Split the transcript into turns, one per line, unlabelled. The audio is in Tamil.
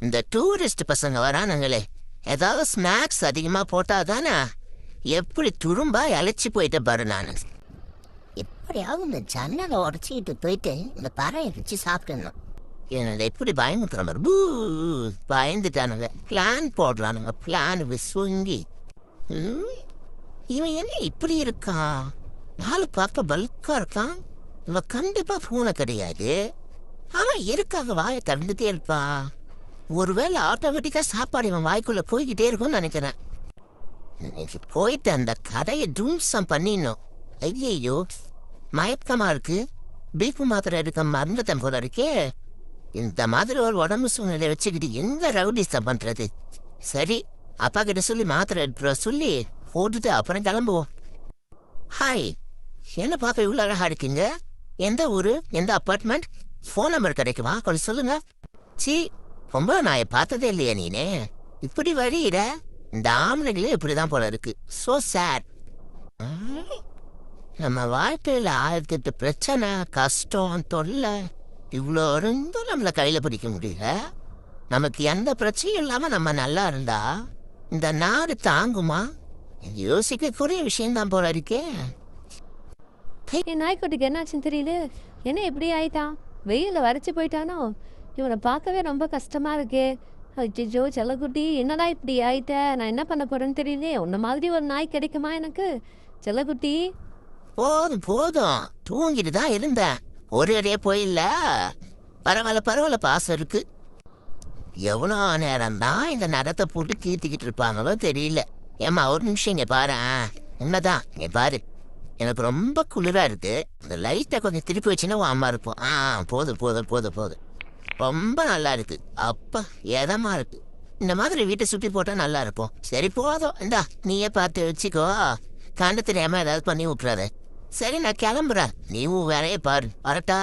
இந்த டூரிஸ்ட் பசங்க வரானுங்களே, ஏதாவது ஸ்நாக்ஸ் அதிகமாக போட்டால் தானே எப்படி துரும்பா இழைச்சி போயிட்டு பாரு நான். எப்படியாவது இந்த ஜன்னலை உடச்சிக்கிட்டு போயிட்டு இந்த பறையை வச்சு சாப்பிட்டுணும். என்னோட எப்படி பயமுத்துற மாதிரி பயந்துட்டானுங்க. Plan போடுறானுங்க, plan விசுங்கி. இவன் என்ன இப்படி இருக்கான்? நாலு பார்க்க பல்கா இருக்கான். இவன் கண்டிப்பா பூனை கிடையாது. அவன் எதுக்காக வாயை திறந்துட்டே இருப்பான்? ஒருவேளை ஆட்டோமேட்டிக்கா சாப்பாடு இவன் வாய்க்குள்ள போய்கிட்டே இருக்கும்னு நினைக்கிறேன். போயிட்டு அந்த கடையை தூம்சம் பண்ணிடணும். ஐயோ மயக்கமா இருக்கு. பீப்பு மாத்திரை எடுக்க மறந்துட்டேன் போல இருக்கே. இந்த மாதிரி ஒரு உடம்பு சூழ்நிலை வச்சுக்கிட்டு எங்க ரவுடிசம் பண்றது? சரி, அப்பா கிட்ட சொல்லி மாத்திரை எடுத்துற சொல்லி போட்டுட்டு அப்புறம் கிளம்புவோம். ஹாய், என்ன பார்க்க இவ்வளோ அழகா இருக்கீங்க? எந்த ஊரு, எந்த அப்பார்ட்மெண்ட், ஃபோன் நம்பர் கிடைக்குமா கொஞ்சம் சொல்லுங்க. சி, ரொம்ப நான் பார்த்ததே இல்லையா நீனே இப்படி வழியிட. இந்த ஆம்பளைங்களே இப்படிதான் போல இருக்கு. So sad. நம்ம வாழ்க்கையில் 1008 பிரச்சனை, கஷ்டம், தொல்லை இவ்வளோ இருந்தும் நம்மளை கையில் பிடிக்க முடியல. நமக்கு எந்த பிரச்சனையும் இல்லாமல் நம்ம நல்லா இருந்தா இந்த நாடு தாங்குமா? யோசிக்கக்கூடிய விஷயம்தான் போல இருக்கே.
என் நாய்க்குட்டிக்கு என்னாச்சுன்னு தெரியல. என்ன எப்படி ஆயிட்டான்? வெயிலில் வரைச்சி போயிட்டானோ? இவனை பார்க்கவே ரொம்ப கஷ்டமாக இருக்கே. அச்சோ செல்லக்குட்டி, என்னடா இப்படி ஆயிட்ட? நான் என்ன பண்ண போறேன்னு தெரியலையே. உன்ன மாதிரி ஒரு நாய் கிடைக்குமா எனக்கு? செல்லக்குட்டி,
போதும் போதும், தூங்கிட்டு தான் இருந்தேன். ஒரு அடையே போயில்ல. பரவாயில்ல பரவாயில்ல, பாசம் இருக்கு. எவ்வளோ நேரம் தான் இந்த நடத்தை போட்டு கீர்த்திக்கிட்டு இருப்பாங்களோ தெரியல. ஏம்மா ஒரு நிமிஷம் இங்கே பாரு. உண்மைதான், இங்கே பாரு. எனக்கு ரொம்ப குளிராக இருக்கு. இந்த லைட்டை கொஞ்சம் திருப்பி வச்சுன்னா அம்மா இருப்போம். போதும் போதும் போதும் போதும், ரொம்ப நல்லா இருக்கு. அப்பா எதமா இருக்கு. இந்த மாதிரி வீட்டை சுற்றி போட்டால் நல்லா இருக்கும். சரி போதும், இந்தா நீயே பார்த்து வச்சுக்கோ. கண்டு தெரியாமல் ஏதாவது பண்ணி விட்டுறாத. சரி நான் கிளம்புறேன், நீவும் வேலையை பாரு. வரட்டா?